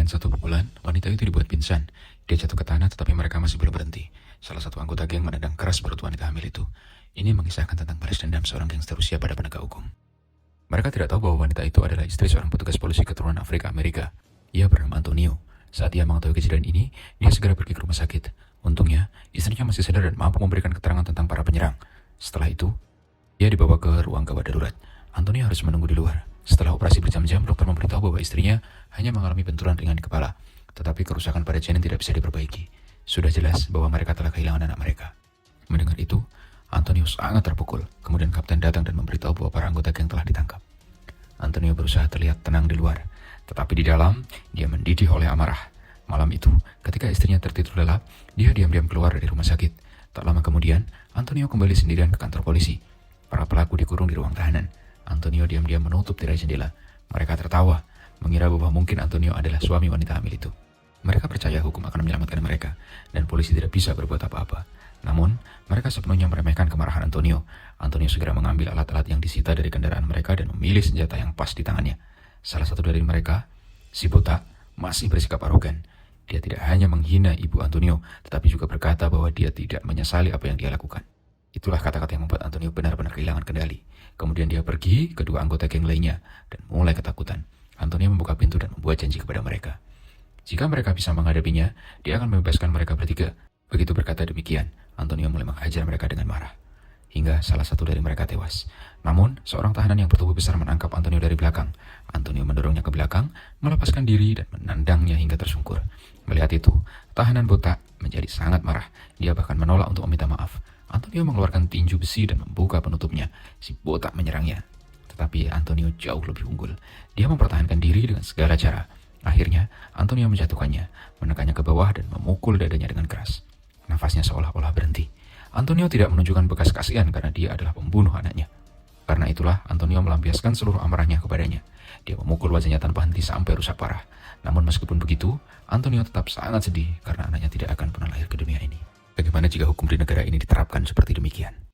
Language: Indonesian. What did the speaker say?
Dengan satu pukulan, wanita itu dibuat pingsan. Dia jatuh ke tanah tetapi mereka masih belum berhenti. Salah satu anggota geng menendang keras perut wanita hamil itu. Ini mengisahkan tentang balas dendam seorang gangster Rusia pada penegak hukum. Mereka tidak tahu bahwa wanita itu adalah istri seorang petugas polisi keturunan Afrika Amerika. Ia bernama Antonio. Saat ia mengetahui kejadian ini, dia segera pergi ke rumah sakit. Untungnya, istrinya masih sadar dan mampu memberikan keterangan tentang para penyerang. Setelah itu, ia dibawa ke ruang gawat darurat. Antonio harus menunggu di luar. Setelah operasi berjam-jam, dokter memberitahu bahwa istrinya hanya mengalami benturan ringan di kepala. Tetapi kerusakan pada janin tidak bisa diperbaiki. Sudah jelas bahwa mereka telah kehilangan anak mereka. Mendengar itu, Antonio sangat terpukul. Kemudian kapten datang dan memberitahu bahwa para anggota geng telah ditangkap. Antonio berusaha terlihat tenang di luar. Tetapi di dalam, dia mendidih oleh amarah. Malam itu, ketika istrinya tertidur lelap, dia diam-diam keluar dari rumah sakit. Tak lama kemudian, Antonio kembali sendirian ke kantor polisi. Para pelaku dikurung di ruang tahanan. Antonio diam-diam menutup tirai jendela. Mereka tertawa, mengira bahwa mungkin Antonio adalah suami wanita hamil itu. Mereka percaya hukum akan menyelamatkan mereka, dan polisi tidak bisa berbuat apa-apa. Namun, mereka sepenuhnya meremehkan kemarahan Antonio. Antonio segera mengambil alat-alat yang disita dari kendaraan mereka dan memilih senjata yang pas di tangannya. Salah satu dari mereka, si botak, masih bersikap arogan. Dia tidak hanya menghina ibu Antonio, tetapi juga berkata bahwa dia tidak menyesali apa yang dia lakukan. Itulah kata-kata yang membuat Antonio benar-benar kehilangan kendali. Kemudian dia pergi ke dua anggota geng lainnya dan mulai ketakutan. Antonio membuka pintu dan membuat janji kepada mereka. Jika mereka bisa menghadapinya, dia akan membebaskan mereka bertiga. Begitu berkata demikian, Antonio mulai menghajar mereka dengan marah. Hingga salah satu dari mereka tewas. Namun, seorang tahanan yang bertubuh besar menangkap Antonio dari belakang. Antonio mendorongnya ke belakang, melepaskan diri dan menendangnya hingga tersungkur. Melihat itu, tahanan botak menjadi sangat marah. Dia bahkan menolak untuk meminta maaf. Antonio mengeluarkan tinju besi dan membuka penutupnya. Si botak menyerangnya. Tetapi Antonio jauh lebih unggul. Dia mempertahankan diri dengan segala cara. Akhirnya, Antonio menjatuhkannya, menekannya ke bawah dan memukul dadanya dengan keras. Nafasnya seolah-olah berhenti. Antonio tidak menunjukkan bekas kasihan karena dia adalah pembunuh anaknya. Karena itulah, Antonio melampiaskan seluruh amarahnya kepadanya. Dia memukul wajahnya tanpa henti sampai rusak parah. Namun meskipun begitu, Antonio tetap sangat sedih karena anaknya tidak akan pernah lahir ke dunia ini. Bagaimana jika hukum di negara ini diterapkan seperti demikian?